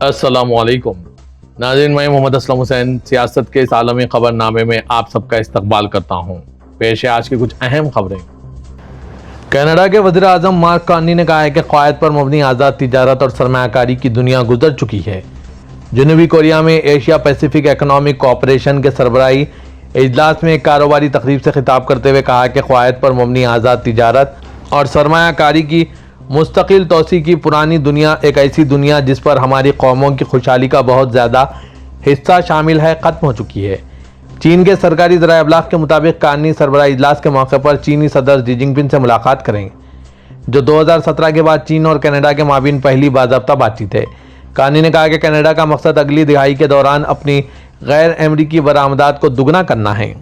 السلام علیکم ناظرین، میں محمد اسلم حسین سیاست کے اس عالمی خبر نامے میں آپ سب کا استقبال کرتا ہوں۔ پیش ہے آج کی کچھ اہم خبریں۔ کینیڈا کے وزیر اعظم مارک کارنی نے کہا ہے کہ قواعد پر مبنی آزاد تجارت اور سرمایہ کاری کی دنیا گزر چکی ہے۔ جنوبی کوریا میں ایشیا پیسیفک اکنامک کوآپریشن کے سربراہی اجلاس میں ایک کاروباری تقریب سے خطاب کرتے ہوئے کہا کہ قواعد پر مبنی آزاد تجارت اور سرمایہ کاری کی مستقل توسیع کی پرانی دنیا، ایک ایسی دنیا جس پر ہماری قوموں کی خوشحالی کا بہت زیادہ حصہ شامل ہے، ختم ہو چکی ہے۔ چین کے سرکاری ذرائع ابلاغ کے مطابق کارنی سربراہ اجلاس کے موقع پر چینی صدر شی جن پنگ سے ملاقات کریں، جو 2017 کے بعد چین اور کینیڈا کے مابین پہلی باضابطہ بات چیت ہے۔ کارنی نے کہا کہ کینیڈا کا مقصد اگلی دہائی کے دوران اپنی غیر امریکی برآمدات کو دگنا کرنا ہے۔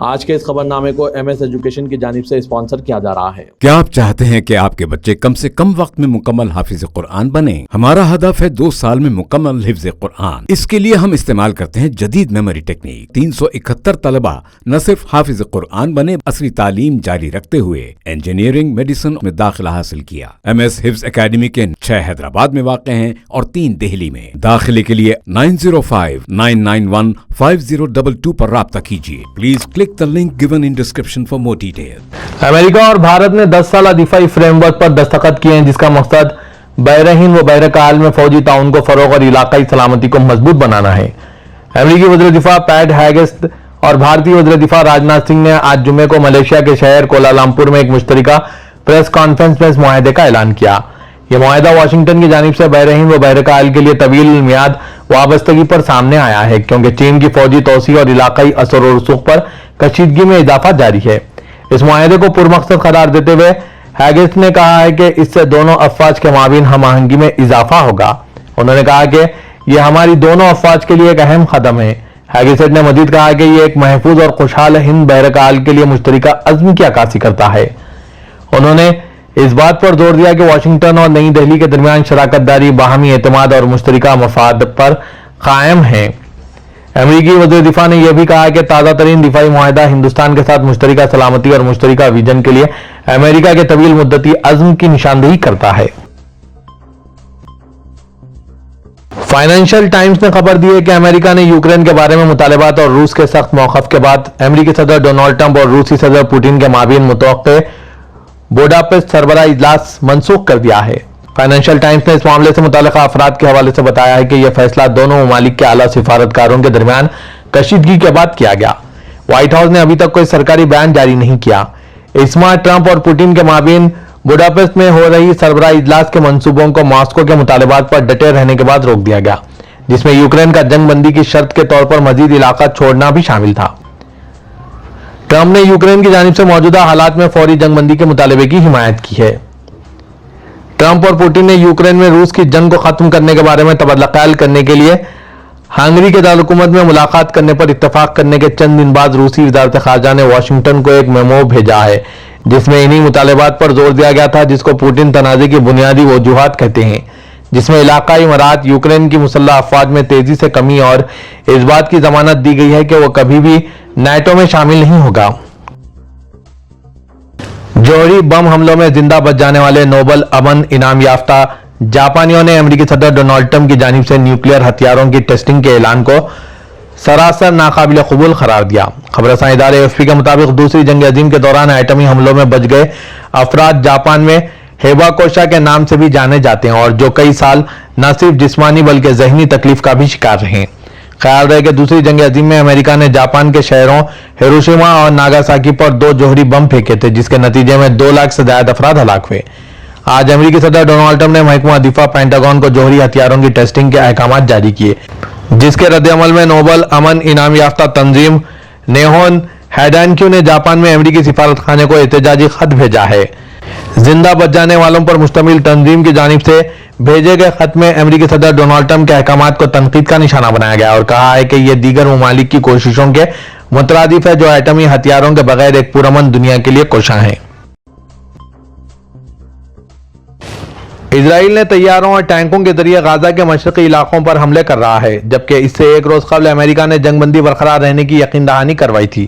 آج کے اس خبر نامے کو ایم ایس ایجوکیشن کی جانب سے اسپانسر کیا جا رہا ہے۔ کیا آپ چاہتے ہیں کہ آپ کے بچے کم سے کم وقت میں مکمل حافظ قرآن بنے؟ ہمارا ہدف ہے 2 سال میں مکمل حفظ قرآن۔ اس کے لیے ہم استعمال کرتے ہیں جدید میموری ٹیکنیک۔ 371 طلبہ نہ صرف حافظ قرآن بنے، اصلی تعلیم جاری رکھتے ہوئے انجینئرنگ میڈیسن میں داخلہ حاصل کیا۔ ایم ایس حفظ اکیڈمی کے 6 حیدرآباد میں واقع ہیں اور 3 دہلی میں۔ داخلے کے لیے 9059915022 پر رابطہ کیجیے۔ Please click the link given in description for more details۔ امریکہ اور بھارت نے 10 سالہ دفاعی فریم ورک پر دستخط کیے ہیں، جس کا مقصد بحر ہند و بحر کال میں فوجی تعاون کو فروغ اور علاقائی سلامتی کو مضبوط بنانا ہے۔ امریکی وزیر دفاع پیٹ ہیگسٹ اور بھارتی وزیر دفاع راجناتھ سنگھ نے آج جمعے کو ملیشیا کے شہر کوالالمپور میں ایک مشترکہ پریس کانفرنس میں اس معاہدے کا اعلان کیا۔ یہ معاہدہ واشنگٹن کی جانب سے بحر ہند و بحر کال کے لیے طویل المیعاد وابستگی پر سامنے آیا ہے، کیونکہ چین کی فوجی توسیع اور علاقائی اثر و رسوخ پر کشیدگی میں اضافہ جاری ہے۔ اس معاہدے کو پرمقصد قرار دیتے ہوئے ہیگسٹ نے کہا ہے کہ اس سے دونوں افواج کے مابین ہم آہنگی میں اضافہ ہوگا۔ انہوں نے کہا کہ یہ ہماری دونوں افواج کے لیے ایک اہم قدم ہے۔ ہیگسٹ نے مزید کہا کہ یہ ایک محفوظ اور خوشحال ہند بحر کال کے لیے مشترکہ عزم کی عکاسی کرتا ہے۔ انہوں نے اس بات پر زور دیا کہ واشنگٹن اور نئی دہلی کے درمیان شراکت داری، باہمی اعتماد اور مشترکہ مفاد پر قائم ہے۔ امریکی وزیر دفاع نے یہ بھی کہا کہ تازہ ترین دفاعی معاہدہ ہندوستان کے ساتھ مشترکہ سلامتی اور مشترکہ ویژن کے لیے امریکہ کے طویل مدتی عزم کی نشاندہی کرتا ہے۔ فائنینشل ٹائمز نے خبر دی ہے کہ امریکہ نے یوکرین کے بارے میں مطالبات اور روس کے سخت موقف کے بعد امریکی صدر ڈونلڈ ٹرمپ اور روسی صدر پوٹن کے مابین متوقع بوڈاپسٹ سربراہ اجلاس منسوخ کر دیا ہے۔ فائنینشل ٹائمز نے اس معاملے سے متعلقہ افراد کے حوالے سے بتایا ہے کہ یہ فیصلہ دونوں ممالک کے اعلیٰ سفارتکاروں کے درمیان کشیدگی کے بعد کیا گیا۔ وائٹ ہاؤس نے ابھی تک کوئی سرکاری بیان جاری نہیں کیا۔ اس ماہ ٹرمپ اور پوٹن کے مابین بوڈاپسٹ میں ہو رہی سربراہ اجلاس کے منصوبوں کو ماسکو کے مطالبات پر ڈٹے رہنے کے بعد روک دیا گیا، جس میں یوکرین کا جنگ بندی کی شرط کے طور پر مزید علاقہ چھوڑنا بھی شامل تھا۔ ٹرمپ نے یوکرین کی جانب سے موجودہ حالات میں فوری جنگ بندی کے مطالبے کی حمایت کی ہے۔ ٹرمپ اور پوٹن نے یوکرین میں روس کی جنگ کو ختم کرنے کے بارے میں تبادلہ خیال کرنے کے لیے ہنگری کے دارالحکومت میں ملاقات کرنے پر اتفاق کرنے کے چند دن بعد روسی وزارت خارجہ نے واشنگٹن کو ایک میمو بھیجا ہے، جس میں انہی مطالبات پر زور دیا گیا تھا جس کو پوٹن تنازع کی بنیادی وجوہات کہتے ہیں، جس میں علاقائی مراعات، یوکرین کی مسلح افواج میں تیزی سے کمی اور اس بات کی ضمانت دی گئی ہے کہ وہ کبھی بھی نیٹو میں شامل نہیں ہوگا۔ جوہری بم حملوں میں زندہ بچ جانے والے نوبل امن انعام یافتہ جاپانیوں نے امریکی صدر ڈونلڈ ٹرمپ کی جانب سے نیوکلیئر ہتھیاروں کی ٹیسٹنگ کے اعلان کو سراسر ناقابل قبول قرار دیا۔ خبر رساں ادارے AFP کے مطابق دوسری جنگ عظیم کے دوران ایٹمی حملوں میں بچ گئے افراد جاپان میں ہیباکوشا کے نام سے بھی جانے جاتے ہیں اور جو کئی سال نہ صرف جسمانی بلکہ ذہنی تکلیف کا بھی شکار رہے ہیں۔ خیال رہے کہ دوسری جنگ عظیم میں امریکہ نے جاپان کے شہروں ہیروشیما اور ناگاساکی پر 2 جوہری بم پھینکے تھے، جس کے نتیجے میں 2 لاکھ سے زائد افراد ہلاک ہوئے۔ آج امریکی صدر ڈونلڈ ٹرمپ نے محکمہ دفاع پینٹاگون کو جوہری ہتھیاروں کی ٹیسٹنگ کے احکامات جاری کیے، جس کے رد عمل میں نوبل امن انعام یافتہ تنظیم نیہون ہیڈانکیو نے جاپان میں امریکی سفارت خانے کو احتجاجی خط بھیجا ہے۔ زندہ بچ جانے والوں پر مشتمل تنظیم کی جانب سے بھیجے گئے خط میں امریکی صدر ڈونلڈ ٹرمپ کے احکامات کو تنقید کا نشانہ بنایا گیا اور کہا ہے کہ یہ دیگر ممالک کی کوششوں کے مترادف ہے جو ایٹمی ہتھیاروں کے بغیر ایک پرامن دنیا کے لیے کوشاں ہیں۔ اسرائیل نے طیاروں اور ٹینکوں کے ذریعے غزہ کے مشرقی علاقوں پر حملے کر رہا ہے، جبکہ اس سے ایک روز قبل امریکہ نے جنگ بندی برقرار رہنے کی یقین دہانی کروائی تھی۔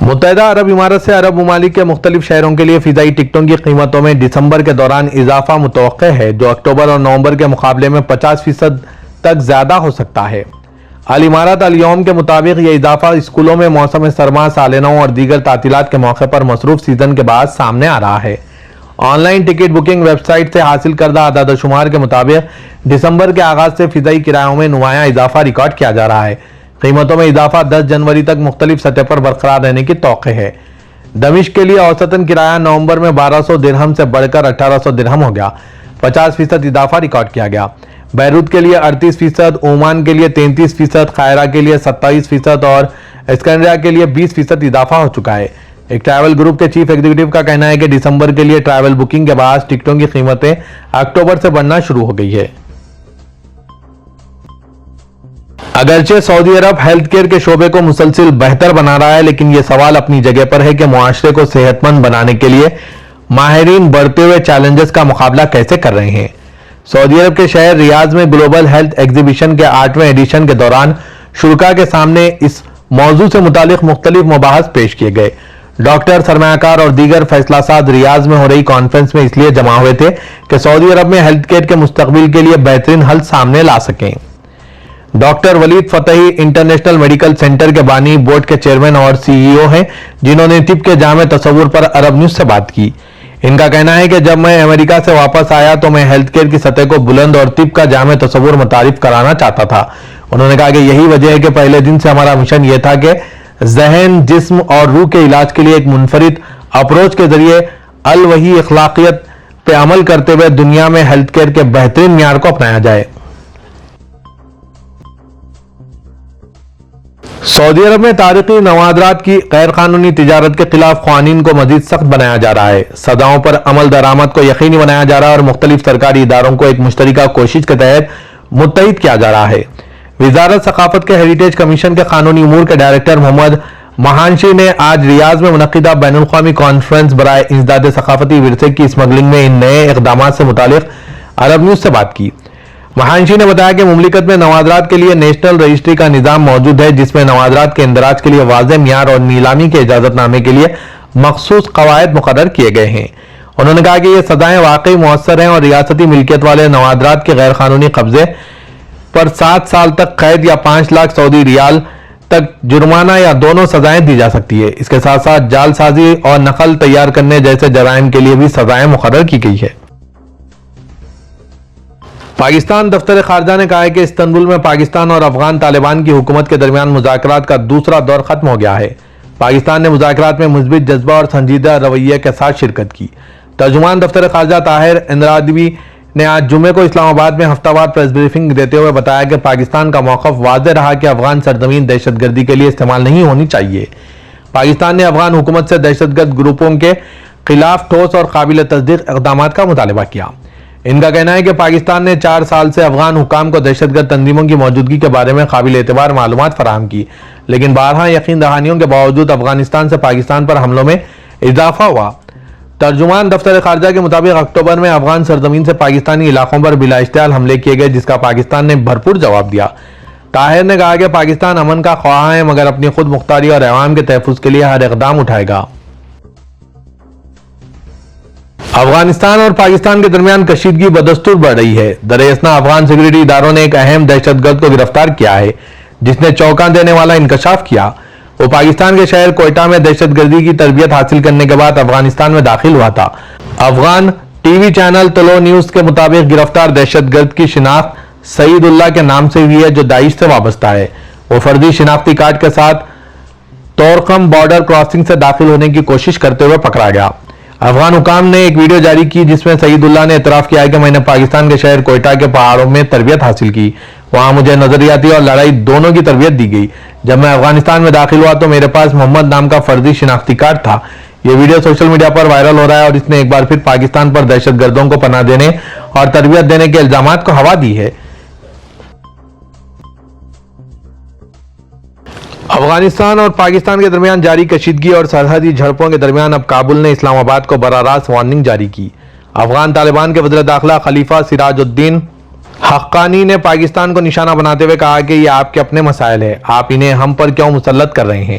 متحدہ عرب امارات سے عرب ممالک کے مختلف شہروں کے لیے فضائی ٹکٹوں کی قیمتوں میں دسمبر کے دوران اضافہ متوقع ہے، جو اکتوبر اور نومبر کے مقابلے میں 50% تک زیادہ ہو سکتا ہے۔ الامارات الیوم کے مطابق یہ اضافہ اسکولوں میں موسم سرما، سالانوں اور دیگر تعطیلات کے موقع پر مصروف سیزن کے بعد سامنے آ رہا ہے۔ Online ticket booking website سے حاصل کردہ اعداد و شمار کے مطابق دسمبر کے آغاز سے فضائی کرایوں میں نمایاں اضافہ ریکارڈ کیا جا رہا ہے۔ قیمتوں میں اضافہ 10 جنوری تک مختلف سطح پر برقرار رہنے کی توقع ہے۔ دمشق کے لیے اوسطاً کرایہ نومبر میں 1200 درہم سے بڑھ کر 1800 درہم ہو گیا، 50% اضافہ ریکارڈ کیا گیا۔ بیروت کے لیے 38%، عمان کے لیے 33%، قاہرہ کے لیے 27% اور اسکندریہ کے لیے 20% اضافہ ہو چکا ہے۔ ایک ٹریول گروپ کے چیف ایگزیکٹو کا کہنا ہے کہ دسمبر کے لیے ٹریول بکنگ کے بعد ٹکٹوں کی قیمتیں اکتوبر سے بڑھنا شروع ہو گئی ہے۔ اگرچہ سعودی عرب ہیلتھ کیئر کے شعبے کو مسلسل بہتر بنا رہا ہے، لیکن یہ سوال اپنی جگہ پر ہے کہ معاشرے کو صحت مند بنانے کے لیے ماہرین بڑھتے ہوئے چیلنجز کا مقابلہ کیسے کر رہے ہیں۔ سعودی عرب کے شہر ریاض میں گلوبل ہیلتھ ایگزیبیشن کے 8ویں ایڈیشن کے دوران شرکاء کے سامنے اس موضوع سے متعلق مختلف مباحث پیش کیے گئے۔ ڈاکٹر، سرمایہ کار اور دیگر فیصلہ ساز ریاض میں ہو رہی کانفرنس میں اس لیے جمع ہوئے تھے کہ سعودی عرب میں ہیلتھ کیئر کے مستقبل کے لیے بہترین حل سامنے لا سکیں۔ ڈاکٹر ولید فتحی انٹرنیشنل میڈیکل سینٹر کے بانی، بورڈ کے چیئرمین اور CEO ہیں، جنہوں نے طب کے جامع تصور پر عرب نیوز سے بات کی۔ ان کا کہنا ہے کہ جب میں امریکہ سے واپس آیا تو میں ہیلتھ کیئر کی سطح کو بلند اور طب کا جامع تصور متعارف کرانا چاہتا تھا۔ انہوں نے کہا کہ یہی وجہ ہے کہ پہلے دن سے ہمارا مشن یہ تھا کہ ذہن، جسم اور روح کے علاج کے لیے ایک منفرد اپروچ کے ذریعے الوحی اخلاقیات پہ عمل کرتے ہوئے دنیا میں ہیلتھ کیئر کے بہترین معیار کو اپنایا جائے۔ سعودی عرب میں تاریخی نوادرات کی غیر قانونی تجارت کے خلاف قوانین کو مزید سخت بنایا جا رہا ہے۔ سزاؤں پر عمل درآمد کو یقینی بنایا جا رہا ہے اور مختلف سرکاری اداروں کو ایک مشترکہ کوشش کے تحت متحد کیا جا رہا ہے۔ وزارت ثقافت کے ہیریٹیج کمیشن کے قانونی امور کے ڈائریکٹر محمد مہانشی نے آج ریاض میں منعقدہ بین الاقوامی کانفرنس برائے انسداد ثقافتی ورثے کی اسمگلنگ میں ان نئے اقدامات سے متعلق عرب نیوز سے بات کی۔ مہانشی نے بتایا کہ مملکت میں نوادرات کے لیے نیشنل رجسٹری کا نظام موجود ہے، جس میں نوادرات کے اندراج کے لیے واضح معیار اور نیلامی کے اجازت نامے کے لیے مخصوص قواعد مقرر کیے گئے ہیں۔ انہوں نے کہا کہ یہ سزائیں واقعی مؤثر ہیں اور ریاستی ملکیت والے نوادرات کے غیر قانونی قبضے پر 7 سال تک قید یا 5 لاکھ سعودی ریال تک جرمانہ یا دونوں سزائیں دی جا سکتی ہے۔ اس کے ساتھ ساتھ جعل سازی اور نقل تیار کرنے جیسے جرائم کے لیے بھی سزائیں مقرر کی گئی ہے۔ پاکستان دفتر خارجہ نے کہا ہے کہ استنبول میں پاکستان اور افغان طالبان کی حکومت کے درمیان مذاکرات کا دوسرا دور ختم ہو گیا ہے۔ پاکستان نے مذاکرات میں مثبت جذبہ اور سنجیدہ رویے کے ساتھ شرکت کی۔ ترجمان دفتر خارجہ طاہر اندرابی نے آج جمعے کو اسلام آباد میں ہفتہ وار پریس بریفنگ دیتے ہوئے بتایا کہ پاکستان کا موقف واضح رہا کہ افغان سرزمین دہشت گردی کے لیے استعمال نہیں ہونی چاہیے۔ پاکستان نے افغان حکومت سے دہشت گرد گروپوں کے خلاف ٹھوس اور قابل تصدیق اقدامات کا مطالبہ کیا۔ ان کا کہنا ہے کہ پاکستان نے 4 سال سے افغان حکام کو دہشت گرد تنظیموں کی موجودگی کے بارے میں قابل اعتبار معلومات فراہم کی، لیکن بارہا یقین دہانیوں کے باوجود افغانستان سے پاکستان پر حملوں میں اضافہ ہوا۔ ترجمان دفتر خارجہ کے مطابق اکتوبر میں افغان سرزمین سے پاکستانی علاقوں پر بلا اشتعال حملے کیے گئے، جس کا پاکستان نے بھرپور جواب دیا۔ طاہر نے کہا کہ پاکستان امن کا خواہاں ہے، مگر اپنی خود مختاری اور عوام کے تحفظ کے لیے ہر اقدام اٹھائے گا۔ افغانستان اور پاکستان کے درمیان کشیدگی بدستور بڑھ رہی ہے۔ دراصل افغان سیکورٹی اداروں نے ایک اہم دہشت گرد کو گرفتار کیا ہے، جس نے چونکا دینے والا انکشاف کیا۔ وہ پاکستان کے شہر کوئٹہ میں دہشت گردی کی تربیت حاصل کرنے کے بعد افغانستان میں داخل ہوا تھا۔ افغان ٹی وی چینل طلوع نیوز کے مطابق گرفتار دہشت گرد کی شناخت سعید اللہ کے نام سے ہوئی ہے، جو داعش سے وابستہ ہے۔ وہ فرضی شناختی کارڈ کے ساتھ طورخم بارڈر کراسنگ سے داخل ہونے کی کوشش کرتے ہوئے پکڑا گیا۔ افغان حکام نے ایک ویڈیو جاری کی جس میں سعید اللہ نے اعتراف کیا ہے کہ میں نے پاکستان کے شہر کوئٹہ کے پہاڑوں میں تربیت حاصل کی۔ وہاں مجھے نظریاتی اور لڑائی دونوں کی تربیت دی گئی۔ جب میں افغانستان میں داخل ہوا تو میرے پاس محمد نام کا فرضی شناختی کارڈ تھا۔ یہ ویڈیو سوشل میڈیا پر وائرل ہو رہا ہے اور اس نے ایک بار پھر پاکستان پر دہشت گردوں کو پناہ دینے اور تربیت دینے کے الزامات کو ہوا دی ہے۔ افغانستان اور پاکستان کے درمیان جاری کشیدگی اور سرحدی جھڑپوں کے درمیان اب کابل نے اسلام آباد کو براہ راست وارننگ جاری کی۔ افغان طالبان کے وزیر داخلہ خلیفہ سراج الدین حقانی نے پاکستان کو نشانہ بناتے ہوئے کہا کہ یہ آپ کے اپنے مسائل ہیں، آپ انہیں ہم پر کیوں مسلط کر رہے ہیں۔